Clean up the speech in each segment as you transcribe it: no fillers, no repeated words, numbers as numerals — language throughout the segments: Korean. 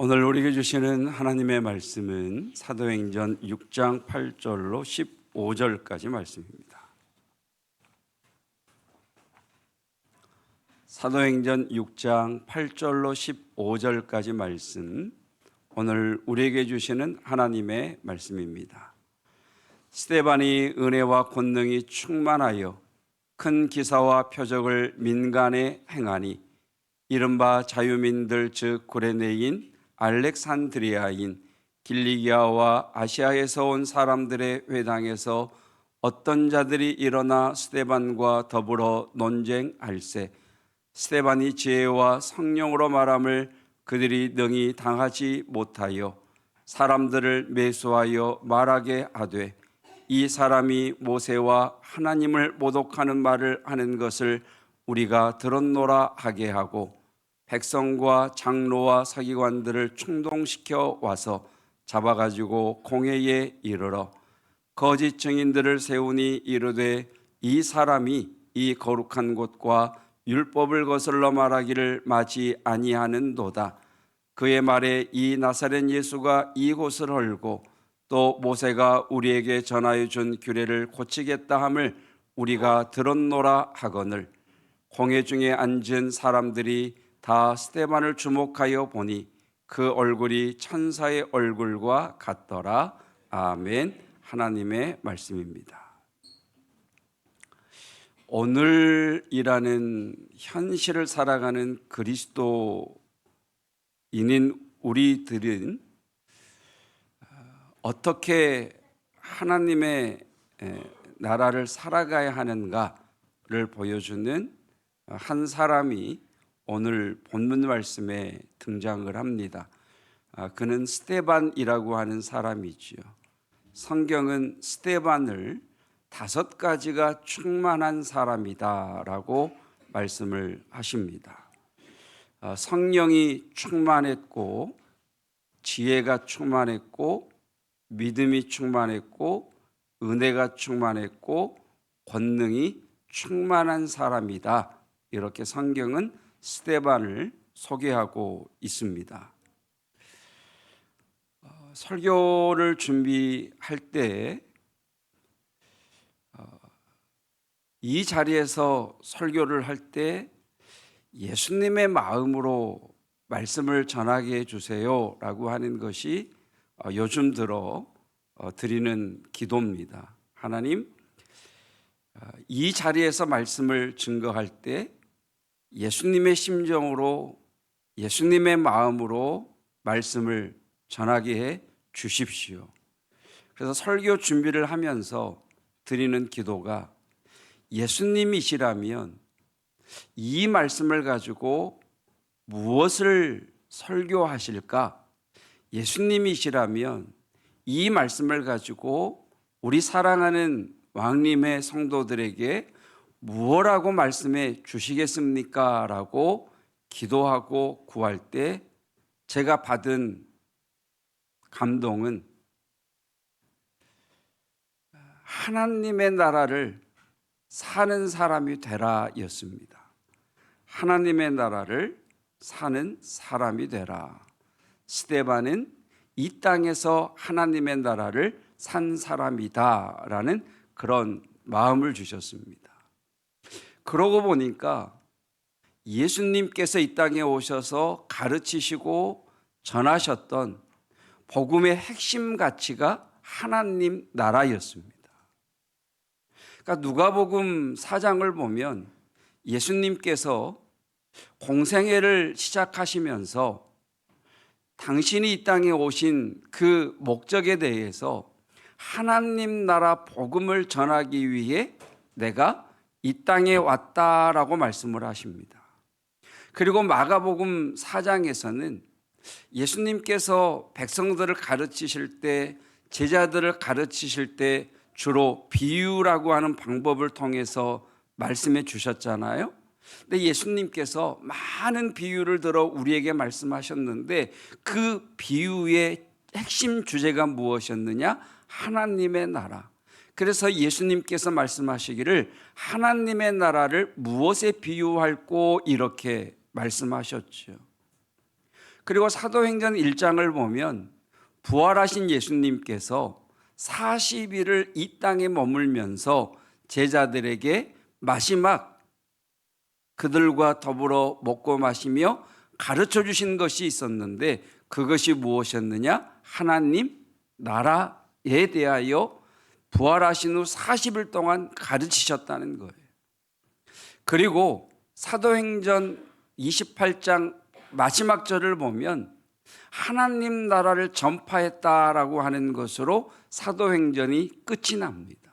오늘 우리에게 주시는 하나님의 말씀은 사도행전 6장 8절로 15절까지 말씀입니다. 사도행전 6장 8절로 15절까지 말씀, 오늘 우리에게 주시는 하나님의 말씀입니다. 스데반이 은혜와 권능이 충만하여 큰 기사와 표적을 민간에 행하니 이른바 자유민들 즉 구레네인 알렉산드리아인 길리기아와 아시아에서 온 사람들의 회당에서 어떤 자들이 일어나 스데반과 더불어 논쟁할세 스데반이 지혜와 성령으로 말함을 그들이 능히 당하지 못하여 사람들을 매수하여 말하게 하되 이 사람이 모세와 하나님을 모독하는 말을 하는 것을 우리가 들었노라 하게 하고 백성과 장로와 서기관들을 충동시켜 와서 잡아가지고 공회에 이르러 거짓 증인들을 세우니 이르되 이 사람이 이 거룩한 곳과 율법을 거슬러 말하기를 마치 아니하는도다. 그의 말에 이 나사렛 예수가 이곳을 헐고 또 모세가 우리에게 전하여 준 규례를 고치겠다 함을 우리가 들었노라 하거늘 공회 중에 앉은 사람들이 다 스데반을 주목하여 보니 그 얼굴이 천사의 얼굴과 같더라. 아멘. 하나님의 말씀입니다. 오늘이라는 현실을 살아가는 그리스도인인 우리들은 어떻게 하나님의 나라를 살아가야 하는가를 보여주는 한 사람이 오늘 본문 말씀에 등장을 합니다. 그는 스데반이라고 하는 사람이지요. 성경은 스데반을 5가지가 충만한 사람이다라고 말씀을 하십니다. 성령이 충만했고, 지혜가 충만했고, 믿음이 충만했고, 은혜가 충만했고, 권능이 충만한 사람이다. 이렇게 성경은 스데반을 소개하고 있습니다. 설교를 준비할 때 이 자리에서 설교를 할 때 예수님의 마음으로 말씀을 전하게 해주세요 라고 하는 것이 요즘 들어 드리는 기도입니다. 하나님, 이 자리에서 말씀을 증거할 때 예수님의 심정으로 예수님의 마음으로 말씀을 전하게 해 주십시오. 그래서 설교 준비를 하면서 드리는 기도가 예수님이시라면 이 말씀을 가지고 무엇을 설교하실까? 예수님이시라면 이 말씀을 가지고 우리 사랑하는 왕님의 성도들에게 무엇라고 말씀해 주시겠습니까? 라고 기도하고 구할 때 제가 받은 감동은 하나님의 나라를 사는 사람이 되라 였습니다. 하나님의 나라를 사는 사람이 되라. 스데반은 이 땅에서 하나님의 나라를 산 사람이다 라는 그런 마음을 주셨습니다. 그러고 보니까 예수님께서 이 땅에 오셔서 가르치시고 전하셨던 복음의 핵심 가치가 하나님 나라였습니다. 그러니까 누가복음 4장을 보면 예수님께서 공생애를 시작하시면서 당신이 이 땅에 오신 그 목적에 대해서 하나님 나라 복음을 전하기 위해 내가 이 땅에 왔다라고 말씀을 하십니다. 그리고 마가복음 4장에서는 예수님께서 백성들을 가르치실 때, 제자들을 가르치실 때 주로 비유라고 하는 방법을 통해서 말씀해 주셨잖아요. 근데 예수님께서 많은 비유를 들어 우리에게 말씀하셨는데 그 비유의 핵심 주제가 무엇이었느냐? 하나님의 나라. 그래서 예수님께서 말씀하시기를 하나님의 나라를 무엇에 비유할꼬 이렇게 말씀하셨죠. 그리고 사도행전 1장을 보면 부활하신 예수님께서 40일을 이 땅에 머물면서 제자들에게 마지막 그들과 더불어 먹고 마시며 가르쳐 주신 것이 있었는데 그것이 무엇이었느냐? 하나님 나라에 대하여 부활하신 후 40일 동안 가르치셨다는 거예요. 그리고 사도행전 28장 마지막 절을 보면 하나님 나라를 전파했다라고 하는 것으로 사도행전이 끝이 납니다.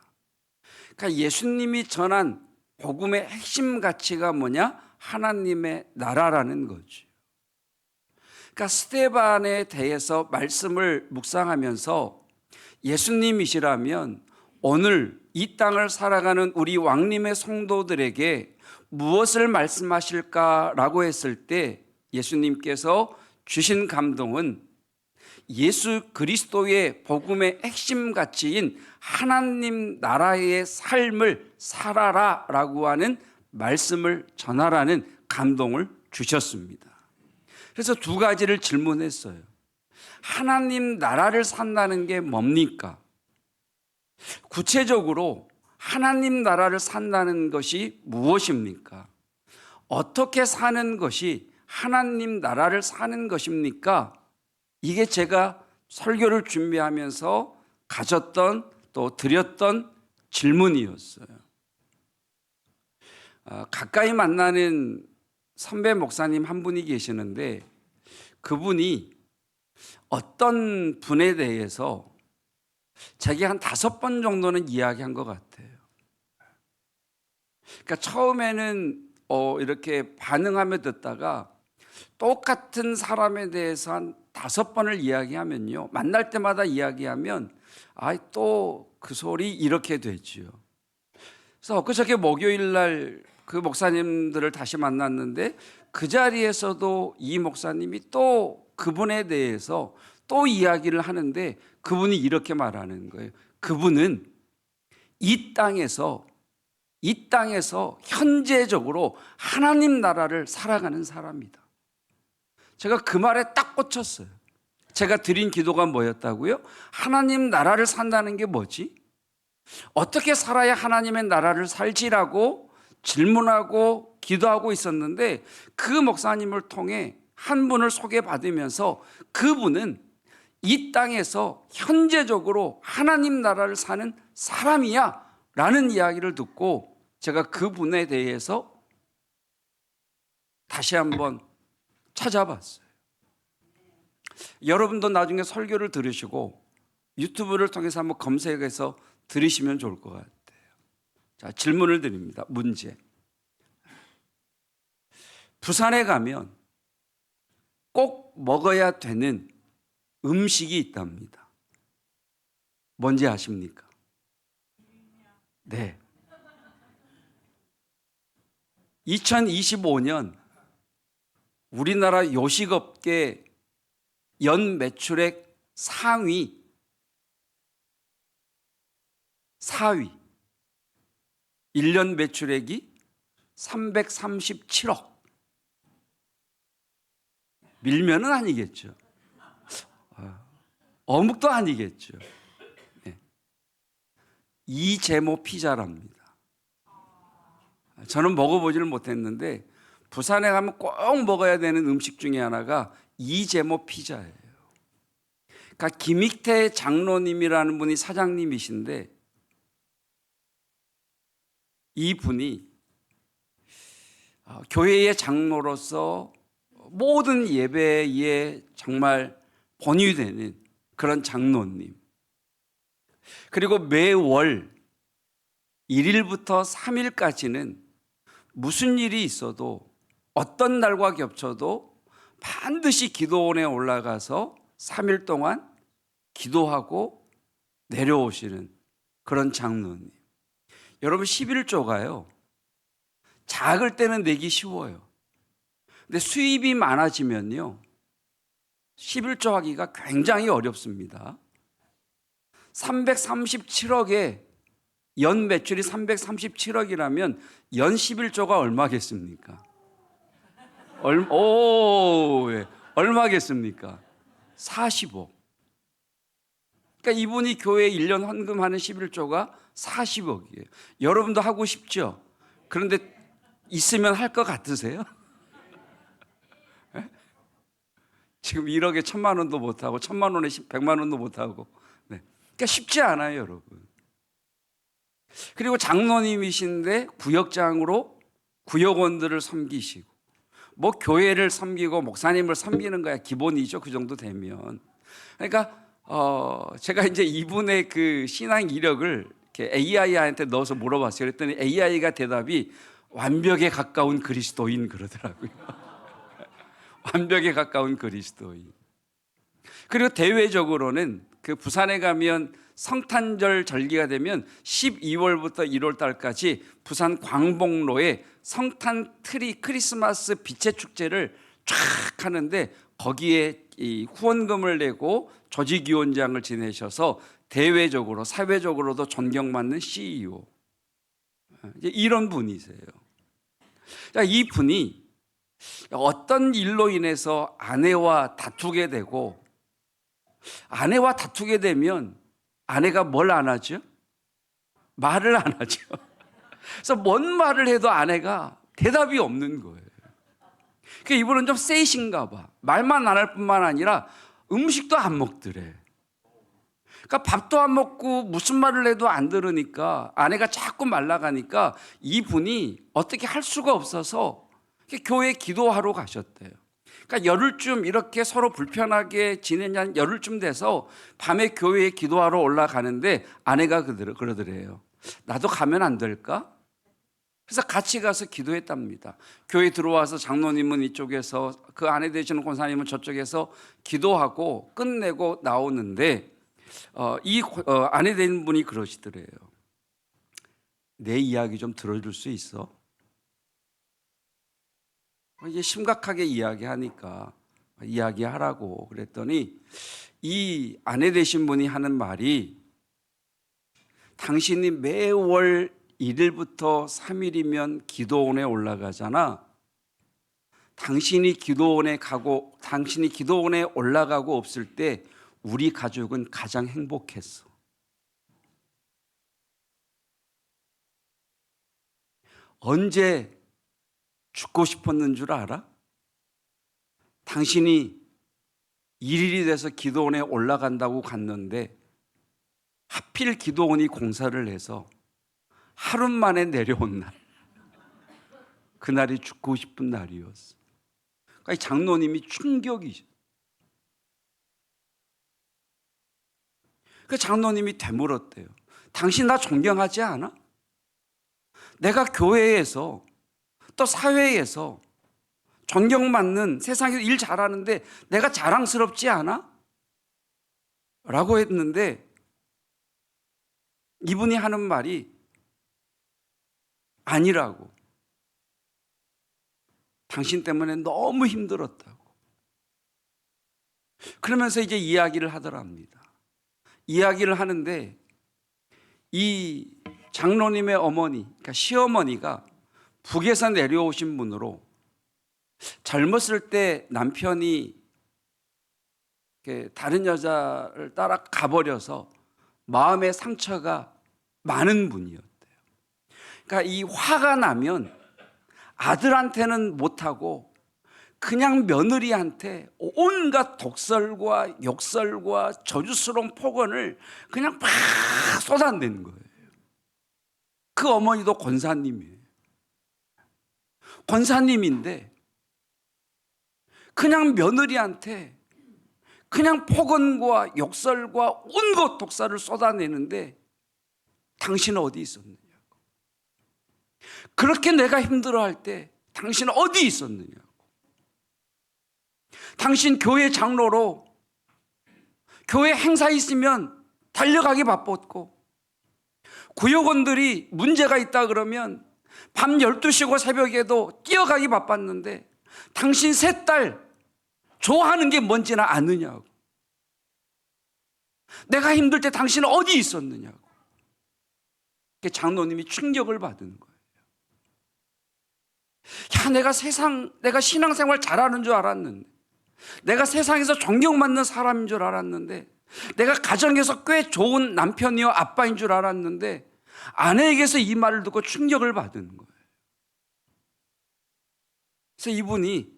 그러니까 예수님이 전한 복음의 핵심 가치가 뭐냐? 하나님의 나라라는 거죠. 그러니까 스데반에 대해서 말씀을 묵상하면서 예수님이시라면 오늘 이 땅을 살아가는 우리 왕님의 성도들에게 무엇을 말씀하실까라고 했을 때 예수님께서 주신 감동은 예수 그리스도의 복음의 핵심 가치인 하나님 나라의 삶을 살아라라고 하는 말씀을 전하라는 감동을 주셨습니다. 그래서 두 가지를 질문했어요. 하나님 나라를 산다는 게 뭡니까? 구체적으로 하나님 나라를 산다는 것이 무엇입니까? 어떻게 사는 것이 하나님 나라를 사는 것입니까? 이게 제가 설교를 준비하면서 가졌던 또 드렸던 질문이었어요. 가까이 만나는 선배 목사님 한 분이 계시는데 그분이 어떤 분에 대해서 자기 한 5번 정도는 이야기한 것 같아요. 그러니까 처음에는 이렇게 반응하며 듣다가 똑같은 사람에 대해서 한 5번을 이야기하면요, 만날 때마다 이야기하면 또 그 소리 이렇게 되지요. 그래서 엊그저께 목요일 날 그 목사님들을 다시 만났는데 그 자리에서도 이 목사님이 또 그분에 대해서 또 이야기를 하는데 그분이 이렇게 말하는 거예요. 그분은 이 땅에서 현재적으로 하나님 나라를 살아가는 사람이다. 제가 그 말에 딱 꽂혔어요. 제가 드린 기도가 뭐였다고요? 하나님 나라를 산다는 게 뭐지? 어떻게 살아야 하나님의 나라를 살지라고 질문하고 기도하고 있었는데 그 목사님을 통해 한 분을 소개받으면서 그분은 이 땅에서 현재적으로 하나님 나라를 사는 사람이야 라는 이야기를 듣고 제가 그분에 대해서 다시 한번 찾아봤어요. 여러분도 나중에 설교를 들으시고 유튜브를 통해서 한번 검색해서 들으시면 좋을 것 같아요. 자, 질문을 드립니다. 문제. 부산에 가면 꼭 먹어야 되는 음식이 있답니다. 뭔지 아십니까? 네. 2025년 우리나라 요식업계 연 매출액 상위 4위 1년 매출액이 337억. 밀면은 아니겠죠. 어묵도 아니겠죠. 네. 이재모 피자랍니다. 저는 먹어보지를 못했는데 부산에 가면 꼭 먹어야 되는 음식 중에 하나가 이재모 피자예요. 그러니까 김익태 장로님이라는 분이 사장님이신데 이 분이 교회의 장로로서 모든 예배에 정말 본이 되는 그런 장로님. 그리고 매월 1일부터 3일까지는 무슨 일이 있어도 어떤 날과 겹쳐도 반드시 기도원에 올라가서 3일 동안 기도하고 내려오시는 그런 장로님. 여러분 11조가요, 작을 때는 내기 쉬워요. 근데 수입이 많아지면요 11조 하기가 굉장히 어렵습니다. 337억에 연 매출이 337억이라면 연 11조가 얼마겠습니까? 얼마겠습니까? 40억. 그러니까 이분이 교회에 1년 헌금하는 11조가 40억이에요. 여러분도 하고 싶죠? 그런데 있으면 할 것 같으세요? 지금 1억에 1,000만 원도 못하고 1,000만 원에 100만 원도 못하고. 네. 그러니까 쉽지 않아요, 여러분. 그리고 장로님이신데 구역장으로 구역원들을 섬기시고, 뭐 교회를 섬기고 목사님을 섬기는 거야 기본이죠. 그 정도 되면. 그러니까 제가 이제 이분의 그 신앙 이력을 이렇게 AI한테 넣어서 물어봤어요. 그랬더니 AI가 대답이 완벽에 가까운 그리스도인 그러더라고요. 완벽에 가까운 그리스도인. 그리고 대외적으로는 그 부산에 가면 성탄절 절기가 되면 12월부터 1월 달까지 부산 광복로에 성탄 트리 크리스마스 빛의 축제를 쫙 하는데 거기에 이 후원금을 내고 조직위원장을 지내셔서 대외적으로 사회적으로도 존경받는 CEO, 이런 분이세요. 이 분이 어떤 일로 인해서 아내와 다투게 되고, 아내와 다투게 되면 아내가 뭘 안 하죠? 말을 안 하죠. 그래서 뭔 말을 해도 아내가 대답이 없는 거예요. 그러니까 이분은 좀 세이신가 봐. 말만 안 할 뿐만 아니라 음식도 안 먹더래. 그러니까 밥도 안 먹고 무슨 말을 해도 안 들으니까 아내가 자꾸 말라가니까 이분이 어떻게 할 수가 없어서 교회 기도하러 가셨대요. 그러니까 열흘쯤 이렇게 서로 불편하게 지내냐, 열흘쯤 돼서 밤에 교회에 기도하러 올라가는데 아내가 그러더래요. 나도 가면 안 될까? 그래서 같이 가서 기도했답니다. 교회 들어와서 장로님은 이쪽에서, 그 아내 되시는 권사님은 저쪽에서 기도하고 끝내고 나오는데 아내 되는 분이 그러시더래요. 내 이야기 좀 들어줄 수 있어? 이게 심각하게 이야기하니까 이야기하라고 그랬더니 이 아내 되신 분이 하는 말이, 당신이 매월 1일부터 3일이면 기도원에 올라가잖아. 당신이 기도원에 올라가고 없을 때 우리 가족은 가장 행복했어. 언제 죽고 싶었는 줄 알아? 당신이 1일이 돼서 기도원에 올라간다고 갔는데 하필 기도원이 공사를 해서 하루 만에 내려온 날, 그날이 죽고 싶은 날이었어. 그러니까 장로님이 충격이죠. 그 장로님이 되물었대요. 당신 나 존경하지 않아? 내가 교회에서 또 사회에서 존경받는, 세상에서 일 잘하는데 내가 자랑스럽지 않아? 라고 했는데 이분이 하는 말이 아니라고. 당신 때문에 너무 힘들었다고. 그러면서 이제 이야기를 하더랍니다. 이야기를 하는데 이 장로님의 어머니, 그러니까 시어머니가 북에서 내려오신 분으로 젊었을 때 남편이 다른 여자를 따라 가버려서 마음의 상처가 많은 분이었대요. 그러니까 이 화가 나면 아들한테는 못하고 그냥 며느리한테 온갖 독설과 욕설과 저주스러운 폭언을 그냥 막 쏟아내는 거예요. 그 어머니도 권사님이에요. 권사님인데 그냥 며느리한테 그냥 폭언과 욕설과 온갖 독사를 쏟아내는데 당신은 어디 있었느냐고. 그렇게 내가 힘들어할 때 당신은 어디 있었느냐고. 당신 교회 장로로 교회 행사 있으면 달려가기 바빴고, 구역원들이 문제가 있다 그러면 밤 12시고 새벽에도 뛰어가기 바빴는데 당신 세 딸 좋아하는 게 뭔지는 아느냐고. 내가 힘들 때 당신은 어디 있었느냐고. 장로님이 충격을 받은 거예요. 내가 신앙생활 잘하는 줄 알았는데 내가 세상에서 존경받는 사람인 줄 알았는데, 내가 가정에서 꽤 좋은 남편이요 아빠인 줄 알았는데 아내에게서 이 말을 듣고 충격을 받은 거예요. 그래서 이분이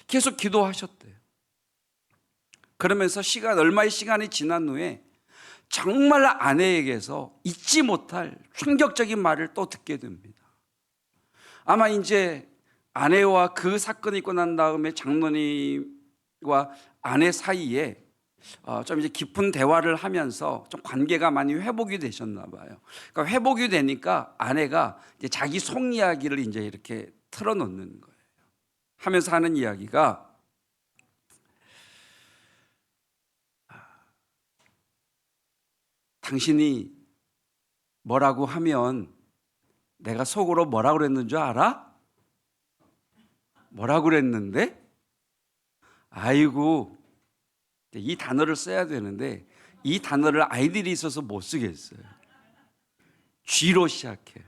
계속 기도하셨대요. 그러면서 얼마의 시간이 지난 후에 정말 아내에게서 잊지 못할 충격적인 말을 또 듣게 됩니다. 아마 이제 아내와 그 사건이 있고 난 다음에 장로님과 아내 사이에 좀 이제 깊은 대화를 하면서 좀 관계가 많이 회복이 되셨나 봐요. 그러니까 회복이 되니까 아내가 이제 자기 속 이야기를 이제 이렇게 털어놓는 거예요. 하면서 하는 이야기가, 당신이 뭐라고 하면 내가 속으로 뭐라고 그랬는 줄 알아? 뭐라고 그랬는데? 아이고, 이 단어를 써야 되는데 이 단어를 아이들이 있어서 못 쓰겠어요. G로 시작해요.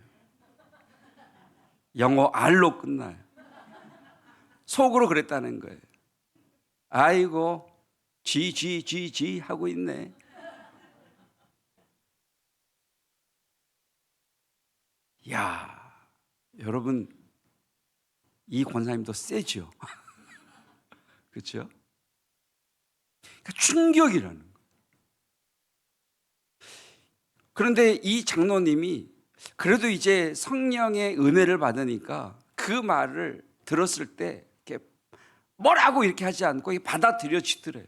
영어 R로 끝나요. 속으로 그랬다는 거예요. 아이고, G 하고 있네. 야, 여러분, 이 권사님도 세죠? 그렇죠? 그러니까 충격이라는 거예요. 그런데 이 장로님이 그래도 이제 성령의 은혜를 받으니까 그 말을 들었을 때 이렇게 뭐라고 이렇게 하지 않고 받아들여지더래요.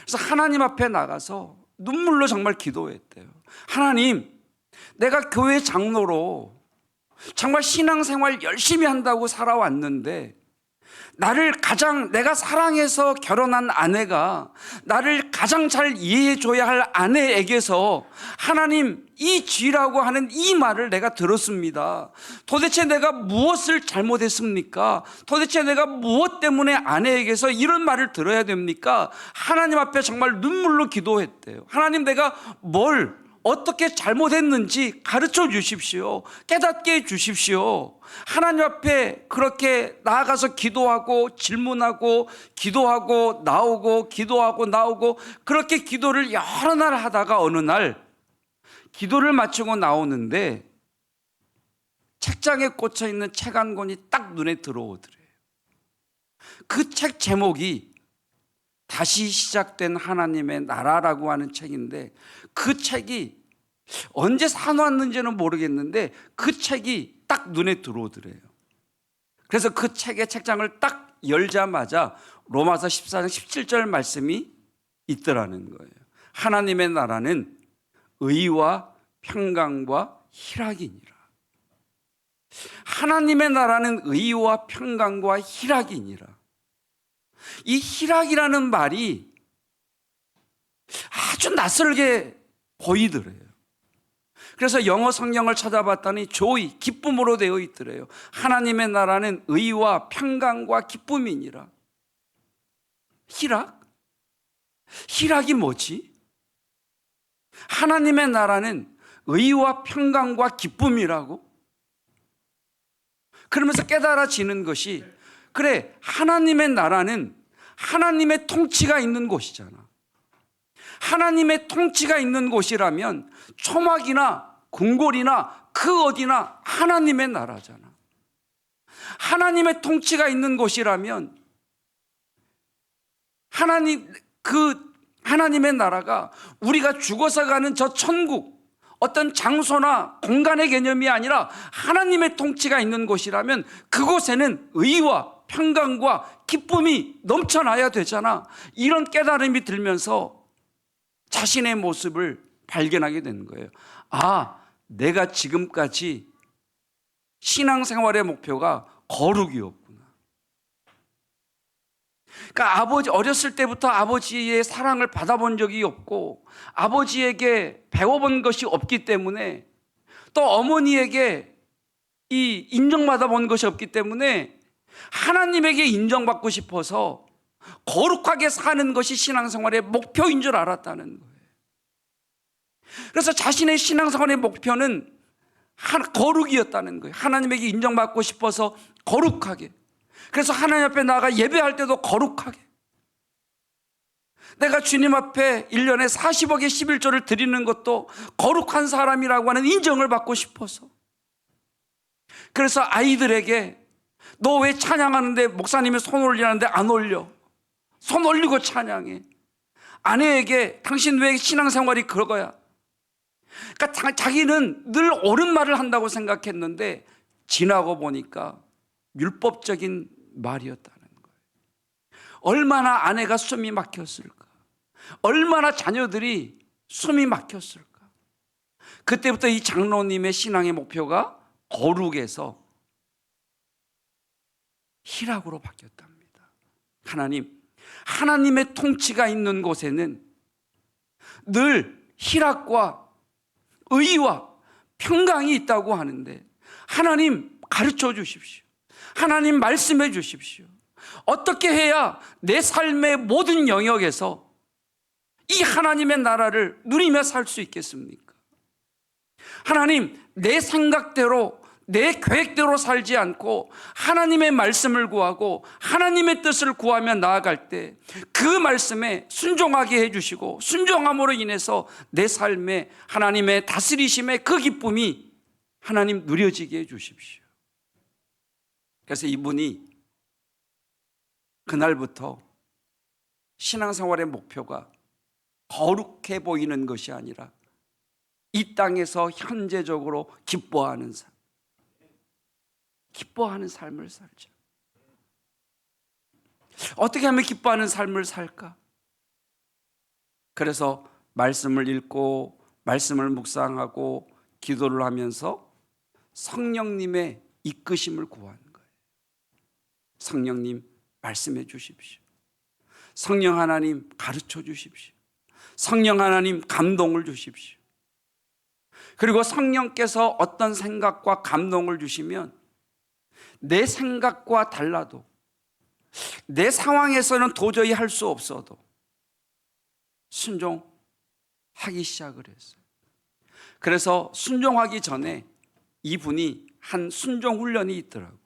그래서 하나님 앞에 나가서 눈물로 정말 기도했대요. 하나님, 내가 교회 장로로 정말 신앙생활 열심히 한다고 살아왔는데, 내가 사랑해서 결혼한 아내가 나를 가장 잘 이해해줘야 할 아내에게서 하나님, 이 G라고 하는 이 말을 내가 들었습니다. 도대체 내가 무엇을 잘못했습니까? 도대체 내가 무엇 때문에 아내에게서 이런 말을 들어야 됩니까? 하나님 앞에 정말 눈물로 기도했대요. 하나님, 내가 어떻게 잘못했는지 가르쳐 주십시오. 깨닫게 해 주십시오. 하나님 앞에 그렇게 나아가서 기도하고 질문하고 기도하고 나오고 기도하고 나오고, 그렇게 기도를 여러 날 하다가 어느 날 기도를 마치고 나오는데 책장에 꽂혀 있는 책 한 권이 딱 눈에 들어오더래요. 그 책 제목이 다시 시작된 하나님의 나라라고 하는 책인데, 그 책이 언제 사놓았는지는 모르겠는데 그 책이 딱 눈에 들어오더래요. 그래서 그 책의 책장을 딱 열자마자 로마서 14장 17절 말씀이 있더라는 거예요. 하나님의 나라는 의와 평강과 희락이니라. 하나님의 나라는 의와 평강과 희락이니라. 이 희락이라는 말이 아주 낯설게 보이더래요. 그래서 영어 성경을 찾아봤더니 joy, 기쁨으로 되어 있더래요. 하나님의 나라는 의와 평강과 기쁨이니라. 희락? 희락이 뭐지? 하나님의 나라는 의와 평강과 기쁨이라고? 그러면서 깨달아지는 것이, 그래, 하나님의 나라는 하나님의 통치가 있는 곳이잖아. 하나님의 통치가 있는 곳이라면 초막이나 궁궐이나 그 어디나 하나님의 나라잖아. 하나님의 통치가 있는 곳이라면 하나님의 나라가 우리가 죽어서 가는 저 천국, 어떤 장소나 공간의 개념이 아니라 하나님의 통치가 있는 곳이라면 그곳에는 의와 평강과 기쁨이 넘쳐나야 되잖아. 이런 깨달음이 들면서 자신의 모습을 발견하게 되는 거예요. 아, 내가 지금까지 신앙생활의 목표가 거룩이었구나. 그러니까 어렸을 때부터 아버지의 사랑을 받아본 적이 없고 아버지에게 배워본 것이 없기 때문에, 또 어머니에게 인정받아본 것이 없기 때문에 하나님에게 인정받고 싶어서 거룩하게 사는 것이 신앙생활의 목표인 줄 알았다는 거예요. 그래서 자신의 신앙생활의 목표는 거룩이었다는 거예요. 하나님에게 인정받고 싶어서 거룩하게. 그래서 하나님 앞에 나아가 예배할 때도 거룩하게, 내가 주님 앞에 1년에 40억의 11조를 드리는 것도 거룩한 사람이라고 하는 인정을 받고 싶어서, 그래서 아이들에게 너 왜 찬양하는데 목사님이 손 올리는데 안 올려? 손 올리고 찬양해. 아내에게 당신 왜 신앙생활이 그거야? 그러니까 자기는 늘 옳은 말을 한다고 생각했는데 지나고 보니까 율법적인 말이었다는 거예요. 얼마나 아내가 숨이 막혔을까? 얼마나 자녀들이 숨이 막혔을까? 그때부터 이 장로님의 신앙의 목표가 거룩에서 희락으로 바뀌었답니다. 하나님의 통치가 있는 곳에는 늘 희락과 의와 평강이 있다고 하는데, 하나님 가르쳐 주십시오. 하나님 말씀해 주십시오. 어떻게 해야 내 삶의 모든 영역에서 이 하나님의 나라를 누리며 살 수 있겠습니까? 하나님, 내 생각대로 내 계획대로 살지 않고 하나님의 말씀을 구하고 하나님의 뜻을 구하며 나아갈 때 그 말씀에 순종하게 해주시고, 순종함으로 인해서 내 삶에 하나님의 다스리심의 그 기쁨이 하나님 누려지게 해주십시오. 그래서 이분이 그날부터 신앙생활의 목표가 거룩해 보이는 것이 아니라 이 땅에서 현재적으로 기뻐하는 삶, 기뻐하는 삶을 살자. 어떻게 하면 기뻐하는 삶을 살까? 그래서 말씀을 읽고 말씀을 묵상하고 기도를 하면서 성령님의 이끄심을 구하는 거예요. 성령님 말씀해 주십시오. 성령 하나님 가르쳐 주십시오. 성령 하나님 감동을 주십시오. 그리고 성령께서 어떤 생각과 감동을 주시면 내 생각과 달라도, 내 상황에서는 도저히 할 수 없어도 순종하기 시작을 했어요. 그래서 순종하기 전에 이분이 한 순종 훈련이 있더라고요.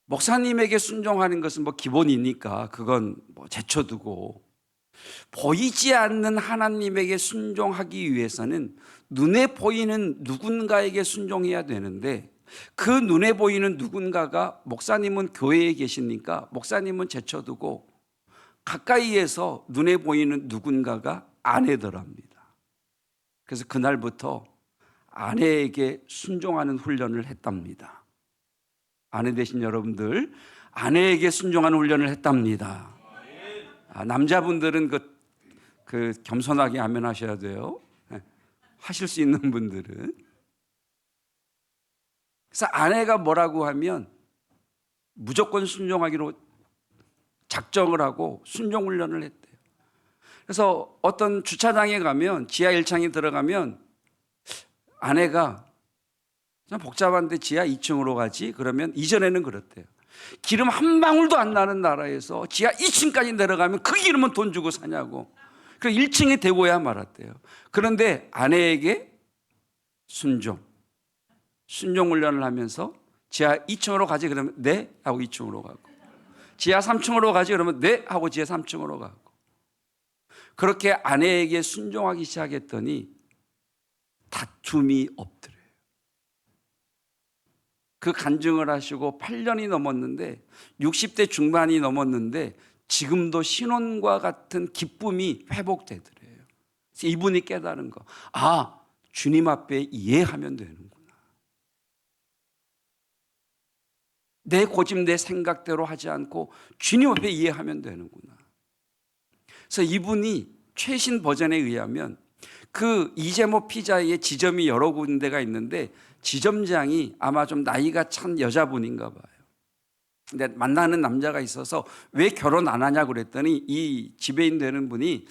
목사님에게 순종하는 것은 뭐 기본이니까 그건 뭐 제쳐두고, 보이지 않는 하나님에게 순종하기 위해서는 눈에 보이는 누군가에게 순종해야 되는데, 그 눈에 보이는 누군가가 목사님은 교회에 계시니까 목사님은 제쳐두고 가까이에서 눈에 보이는 누군가가 아내더랍니다. 그래서 그날부터 아내에게 순종하는 훈련을 했답니다. 아내 되신 여러분들, 아내에게 순종하는 훈련을 했답니다. 남자분들은 그 겸손하게 아멘 하셔야 돼요. 하실 수 있는 분들은. 그래서 아내가 뭐라고 하면 무조건 순종하기로 작정을 하고 순종 훈련을 했대요. 그래서 어떤 주차장에 가면, 지하 1층에 들어가면 아내가 좀 복잡한데 지하 2층으로 가지? 그러면 이전에는 그렇대요. 기름 한 방울도 안 나는 나라에서 지하 2층까지 내려가면 그 기름은 돈 주고 사냐고. 그래서 1층에 대고야 말았대요. 그런데 아내에게 순종 훈련을 하면서 지하 2층으로 가지? 그러면 네 하고 2층으로 가고, 지하 3층으로 가지? 그러면 네 하고 지하 3층으로 가고. 그렇게 아내에게 순종하기 시작했더니 다툼이 없더래요. 그 간증을 하시고 8년이 넘었는데, 60대 중반이 넘었는데 지금도 신혼과 같은 기쁨이 회복되더래요. 그래서 이분이 깨달은 거, 주님 앞에 이해하면 되는구나. 내 고집, 내 생각대로 하지 않고 주님 앞에 이해하면 되는구나. 그래서 이분이 최신 버전에 의하면 그 이재모 피자의 지점이 여러 군데가 있는데 지점장이 아마 좀 나이가 찬 여자분인가 봐요. 근데 만나는 남자가 있어서 왜 결혼 안 하냐고 그랬더니 이 지배인 되는 분이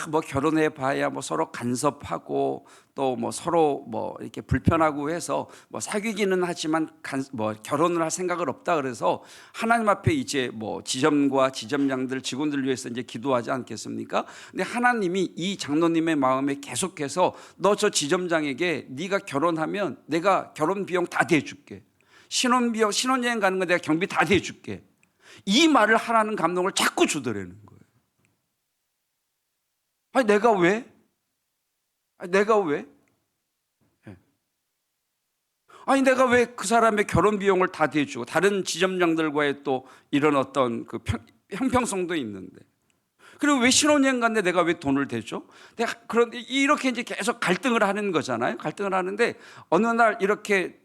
뭐 결혼해 봐야 뭐 서로 간섭하고 또 뭐 서로 뭐 이렇게 불편하고 해서 뭐 사귀기는 하지만 뭐 결혼을 할 생각을 없다 그래서 하나님 앞에 이제 뭐 지점과 지점장들 직원들 위해서 이제 기도하지 않겠습니까? 근데 하나님이 이 장로님의 마음에 계속해서 너 저 지점장에게 네가 결혼하면 내가 결혼 비용 다 대줄게. 신혼여행 가는 거 내가 경비 다 대줄게. 이 말을 하라는 감동을 자꾸 주더라는 거예요. 아니 내가 왜? 내가 왜? 아니 내가 왜 그 사람의 결혼 비용을 다 대주고 다른 지점장들과의 또 이런 어떤 그 형평성도 있는데, 그리고 왜 신혼여행 갔는데 내가 왜 돈을 대줘? 내가 그런데 이렇게 이제 계속 갈등을 하는 거잖아요. 갈등을 하는데 어느 날 이렇게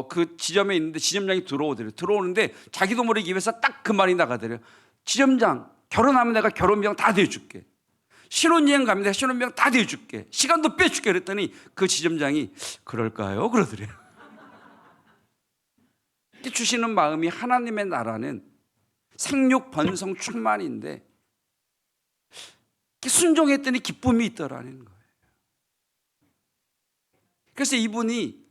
그 지점에 있는데 지점장이 들어오는데 자기도 모르게 입에서 딱 그 말이 나가더래요. 지점장, 결혼하면 내가 결혼 비용 다 대줄게. 신혼여행 가면 내가 신혼 비용 다 대줄게. 시간도 빼줄게. 그랬더니 그 지점장이 그럴까요? 그러더래요. 주시는 마음이 하나님의 나라는 생육 번성 충만인데 순종했더니 기쁨이 있더라는 거예요. 그래서 이분이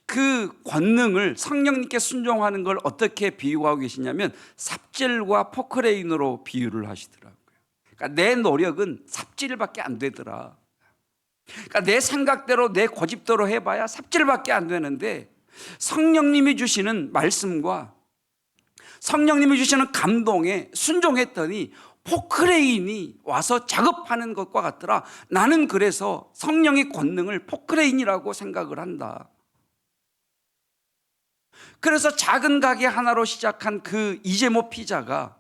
그 권능을, 성령님께 순종하는 걸 어떻게 비유하고 계시냐면 삽질과 포크레인으로 비유를 하시더라고요. 그러니까 내 노력은 삽질밖에 안 되더라. 그러니까 내 생각대로 내 고집대로 해봐야 삽질밖에 안 되는데, 성령님이 주시는 말씀과 성령님이 주시는 감동에 순종했더니 포크레인이 와서 작업하는 것과 같더라. 나는 그래서 성령의 권능을 포크레인이라고 생각을 한다. 그래서 작은 가게 하나로 시작한 그 이재모 피자가,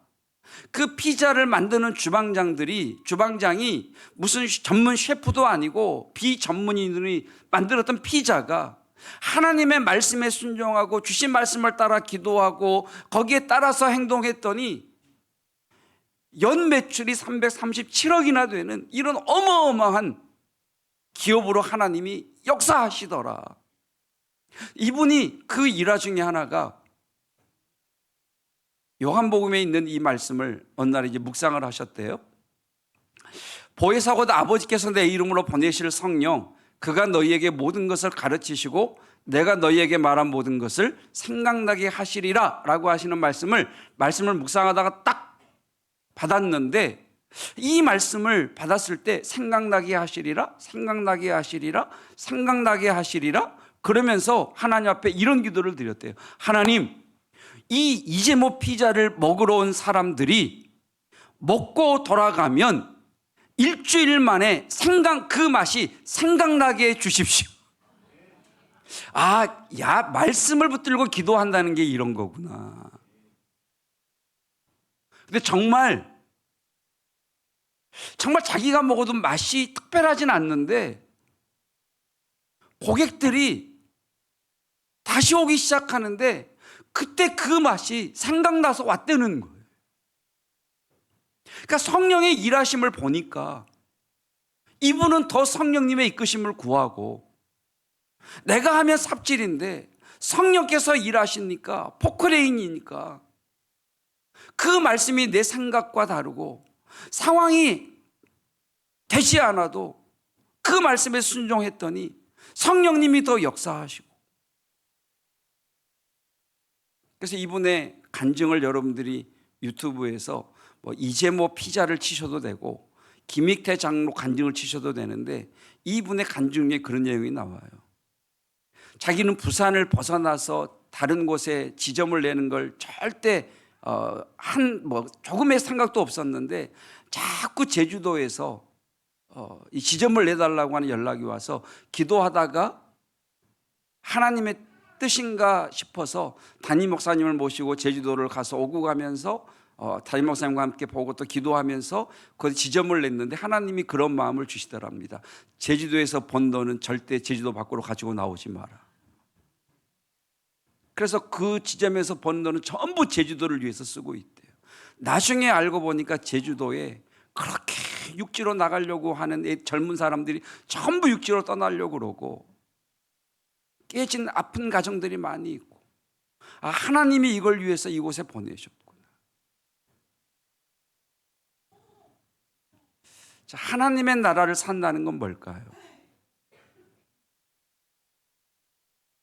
그 피자를 만드는 주방장이 무슨 전문 셰프도 아니고 비전문인들이 만들었던 피자가 하나님의 말씀에 순종하고 주신 말씀을 따라 기도하고 거기에 따라서 행동했더니 연 매출이 337억이나 되는 이런 어마어마한 기업으로 하나님이 역사하시더라. 이분이 그 일화 중에 하나가 요한복음에 있는 이 말씀을 어느 날 이제 묵상을 하셨대요. 보혜사 곧 아버지께서 내 이름으로 보내실 성령, 그가 너희에게 모든 것을 가르치시고 내가 너희에게 말한 모든 것을 생각나게 하시리라 라고 하시는 말씀을 묵상하다가 딱 받았는데, 이 말씀을 받았을 때 생각나게 하시리라, 생각나게 하시리라, 생각나게 하시리라 그러면서 하나님 앞에 이런 기도를 드렸대요. 하나님, 이 이재모 피자를 먹으러 온 사람들이 먹고 돌아가면 일주일 만에 그 맛이 생각나게 해 주십시오. 말씀을 붙들고 기도한다는 게 이런 거구나. 근데 정말 자기가 먹어도 맛이 특별하진 않는데 고객들이 다시 오기 시작하는데 그때 그 맛이 생각나서 왔다는 거예요. 그러니까 성령의 일하심을 보니까 이분은 더 성령님의 이끄심을 구하고, 내가 하면 삽질인데 성령께서 일하시니까 포크레인이니까 그 말씀이 내 생각과 다르고 상황이 되지 않아도 그 말씀에 순종했더니 성령님이 더 역사하시고, 그래서 이분의 간증을 여러분들이 유튜브에서 이재모 피자를 치셔도 되고 김익태 장로 간증을 치셔도 되는데, 이분의 간증 중에 그런 내용이 나와요. 자기는 부산을 벗어나서 다른 곳에 지점을 내는 걸 절대 조금의 생각도 없었는데 자꾸 제주도에서 이 지점을 내달라고 하는 연락이 와서 기도하다가 하나님의 뜻인가 싶어서 담임 목사님을 모시고 제주도를 가서 오고 가면서 담임 목사님과 함께 보고 또 기도하면서 그 지점을 냈는데 하나님이 그런 마음을 주시더랍니다. 제주도에서 번 돈은 절대 제주도 밖으로 가지고 나오지 마라. 그래서 그 지점에서 번 돈은 전부 제주도를 위해서 쓰고 있대요. 나중에 알고 보니까 제주도에 그렇게 육지로 나가려고 하는 젊은 사람들이 전부 육지로 떠나려고 그러고 깨진 아픈 가정들이 많이 있고, 하나님이 이걸 위해서 이곳에 보내셨구나. 자, 하나님의 나라를 산다는 건 뭘까요?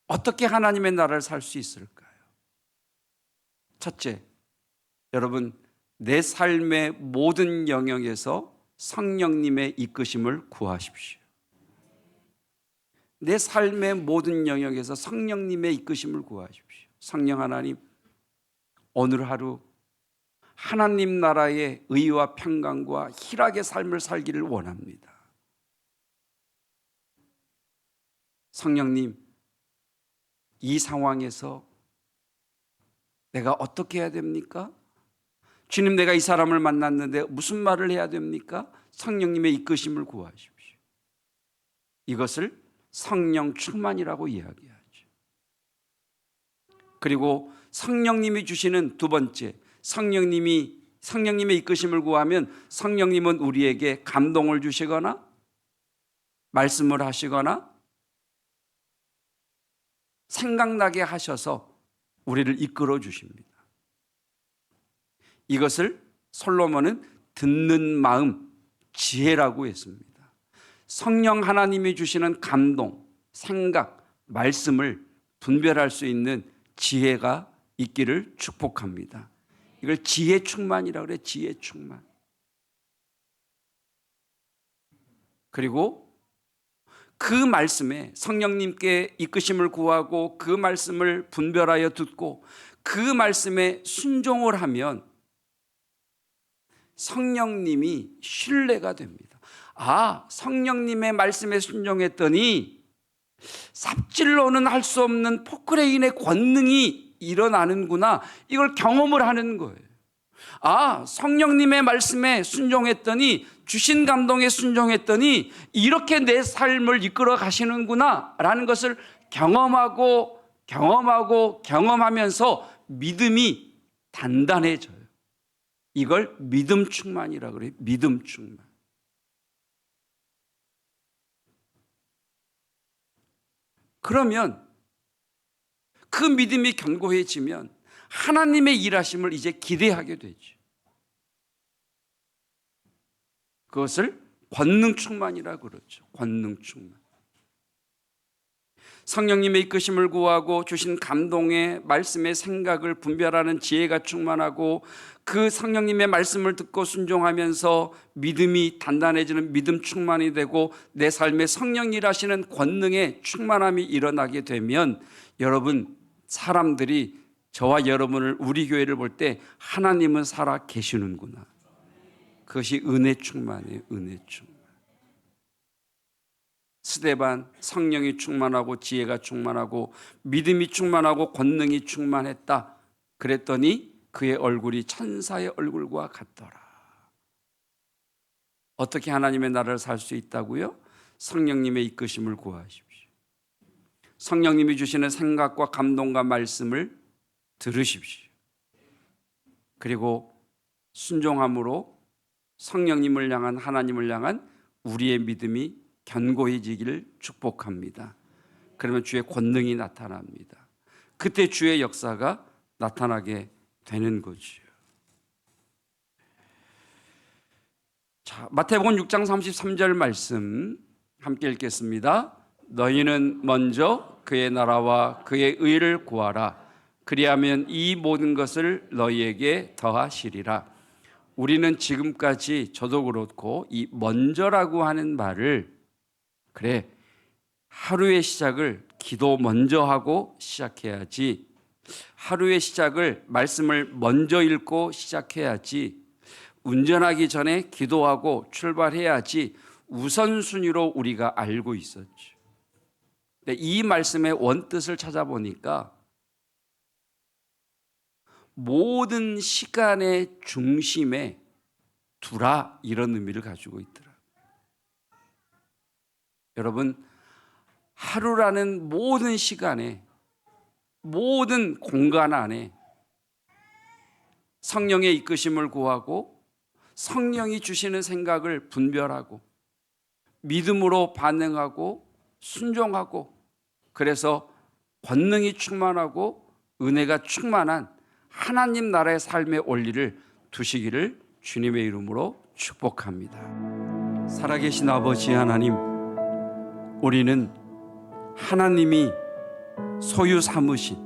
어떻게 하나님의 나라를 살 수 있을까요? 첫째, 여러분, 내 삶의 모든 영역에서 성령님의 이끄심을 구하십시오. 내 삶의 모든 영역에서 성령님의 이끄심을 구하십시오. 성령 하나님, 오늘 하루 하나님 나라의 의와 평강과 희락의 삶을 살기를 원합니다. 성령님, 이 상황에서 내가 어떻게 해야 됩니까? 주님, 내가 이 사람을 만났는데 무슨 말을 해야 됩니까? 성령님의 이끄심을 구하십시오. 이것을 성령 충만이라고 이야기하죠. 그리고 성령님이 주시는 두 번째, 성령님의 이끄심을 구하면 성령님은 우리에게 감동을 주시거나 말씀을 하시거나 생각나게 하셔서 우리를 이끌어 주십니다. 이것을 솔로몬은 듣는 마음, 지혜라고 했습니다. 성령 하나님이 주시는 감동, 생각, 말씀을 분별할 수 있는 지혜가 있기를 축복합니다. 이걸 지혜 충만이라고 그래요. 지혜 충만. 그리고 그 말씀에 성령님께 이끄심을 구하고 그 말씀을 분별하여 듣고 그 말씀에 순종을 하면 성령님이 신뢰가 됩니다. 아, 성령님의 말씀에 순종했더니 삽질로는 할 수 없는 포크레인의 권능이 일어나는구나. 이걸 경험을 하는 거예요. 아, 성령님의 말씀에 순종했더니, 주신 감동에 순종했더니 이렇게 내 삶을 이끌어 가시는구나 라는 것을 경험하면서 믿음이 단단해져요. 이걸 믿음 충만이라고 그래요. 믿음 충만. 그러면 그 믿음이 견고해지면 하나님의 일하심을 이제 기대하게 되죠. 그것을 권능 충만이라고 그러죠. 권능 충만. 성령님의 이끄심을 구하고 주신 감동의 말씀의 생각을 분별하는 지혜가 충만하고 그 성령님의 말씀을 듣고 순종하면서 믿음이 단단해지는 믿음 충만이 되고 내 삶에 성령 일하시는 권능의 충만함이 일어나게 되면 여러분, 사람들이 저와 여러분을, 우리 교회를 볼 때 하나님은 살아 계시는구나. 그것이 은혜 충만이에요. 은혜 충만. 스데반, 성령이 충만하고 지혜가 충만하고 믿음이 충만하고 권능이 충만했다. 그랬더니 그의 얼굴이 천사의 얼굴과 같더라. 어떻게 하나님의 나라를 살 수 있다고요? 성령님의 이끄심을 구하십시오. 성령님이 주시는 생각과 감동과 말씀을 들으십시오. 그리고 순종함으로 성령님을 향한, 하나님을 향한 우리의 믿음이 견고해지기를 축복합니다. 그러면 주의 권능이 나타납니다. 그때 주의 역사가 나타나게 되는 거죠. 자, 마태복음 6장 33절 말씀 함께 읽겠습니다. 너희는 먼저 그의 나라와 그의 의를 구하라. 그리하면 이 모든 것을 너희에게 더하시리라. 우리는 지금까지, 저도 그렇고, 이 먼저라고 하는 말을, 그래, 하루의 시작을 기도 먼저 하고 시작해야지, 하루의 시작을 말씀을 먼저 읽고 시작해야지, 운전하기 전에 기도하고 출발해야지 우선순위로 우리가 알고 있었죠. 근데 이 말씀의 원뜻을 찾아보니까 모든 시간의 중심에 두라, 이런 의미를 가지고 있더라고요. 여러분, 하루라는 모든 시간에, 모든 공간 안에 성령의 이끄심을 구하고 성령이 주시는 생각을 분별하고 믿음으로 반응하고 순종하고, 그래서 권능이 충만하고 은혜가 충만한 하나님 나라의 삶의 원리를 두시기를 주님의 이름으로 축복합니다. 살아계신 아버지 하나님, 우리는 하나님이 소유 삼으신,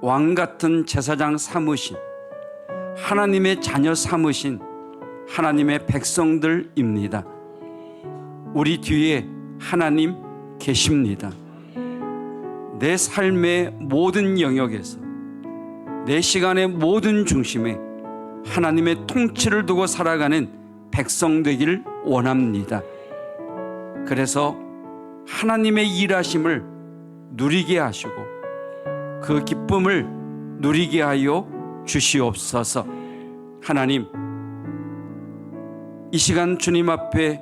왕 같은 제사장 삼으신, 하나님의 자녀 삼으신 하나님의 백성들입니다. 우리 뒤에 하나님 계십니다. 내 삶의 모든 영역에서, 내 시간의 모든 중심에 하나님의 통치를 두고 살아가는 백성 되기를 원합니다. 그래서 하나님의 일하심을 누리게 하시고 그 기쁨을 누리게 하여 주시옵소서. 하나님, 이 시간 주님 앞에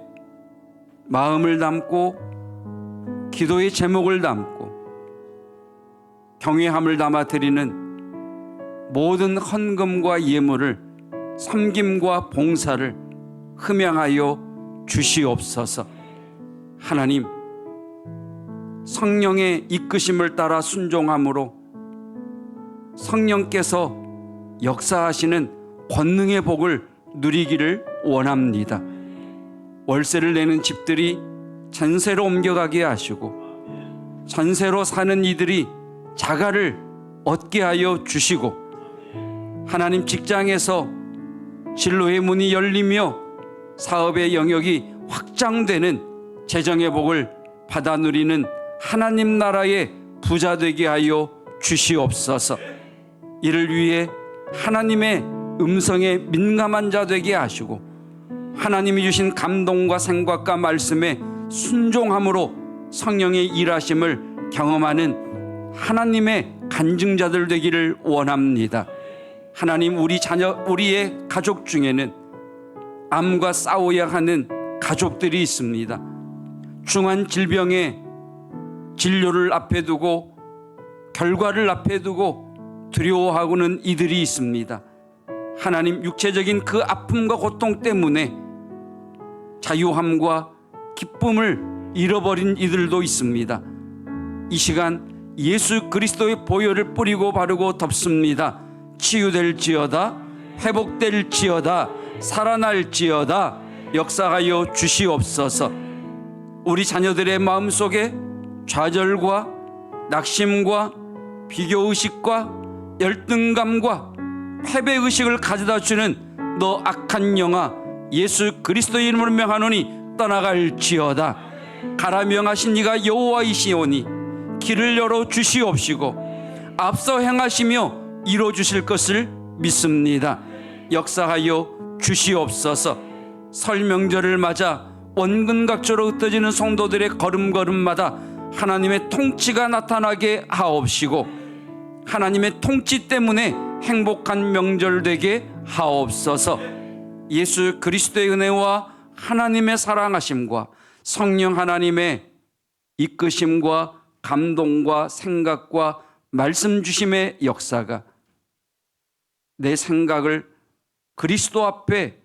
마음을 담고 기도의 제목을 담고 경외함을 담아 드리는 모든 헌금과 예물을 섬김과 봉사를 흠양하여 주시옵소서. 하나님, 성령의 이끄심을 따라 순종함으로 성령께서 역사하시는 권능의 복을 누리기를 원합니다. 월세를 내는 집들이 전세로 옮겨가게 하시고 전세로 사는 이들이 자가를 얻게 하여 주시고, 하나님, 직장에서 진로의 문이 열리며 사업의 영역이 확장되는 재정의 복을 받아 누리는 하나님 나라의 부자 되게 하여 주시옵소서. 이를 위해 하나님의 음성에 민감한 자 되게 하시고 하나님이 주신 감동과 생각과 말씀에 순종함으로 성령의 일하심을 경험하는 하나님의 간증자들 되기를 원합니다. 하나님, 우리 자녀, 우리의 가족 중에는 암과 싸워야 하는 가족들이 있습니다. 중한 질병의 진료를 앞에 두고 결과를 앞에 두고 두려워하고는 이들이 있습니다. 하나님, 육체적인 그 아픔과 고통 때문에 자유함과 기쁨을 잃어버린 이들도 있습니다. 이 시간 예수 그리스도의 보혈을 뿌리고 바르고 덮습니다. 치유될지어다, 회복될지어다, 살아날지어다, 역사하여 주시옵소서. 우리 자녀들의 마음속에 좌절과 낙심과 비교의식과 열등감과 패배의식을 가져다주는 너 악한 영아, 예수 그리스도의 이름으로 명하노니 떠나갈지어다. 가라 명하신 이가 여호와이시오니 길을 열어 주시옵시고 앞서 행하시며 이루어 주실 것을 믿습니다. 역사하여 주시옵소서. 설 명절을 맞아 원근각조로 흩어지는 성도들의 걸음걸음마다 하나님의 통치가 나타나게 하옵시고 하나님의 통치 때문에 행복한 명절 되게 하옵소서. 예수 그리스도의 은혜와 하나님의 사랑하심과 성령 하나님의 이끄심과 감동과 생각과 말씀 주심의 역사가 내 생각을 그리스도 앞에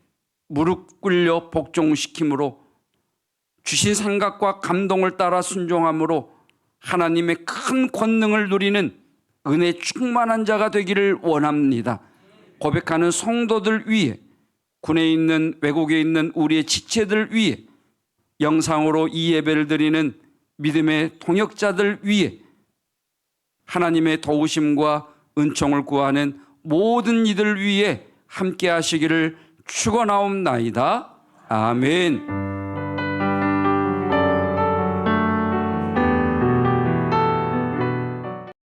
무릎 꿇려 복종시킴으로 주신 생각과 감동을 따라 순종함으로 하나님의 큰 권능을 누리는 은혜 충만한 자가 되기를 원합니다. 고백하는 성도들 위해, 군에 있는 외국에 있는 우리의 지체들 위해, 영상으로 이 예배를 드리는 믿음의 동역자들 위해 하나님의 도우심과 은총을 구하는 모든 이들 위해 함께 하시기를 축원하옵나이다. 아멘.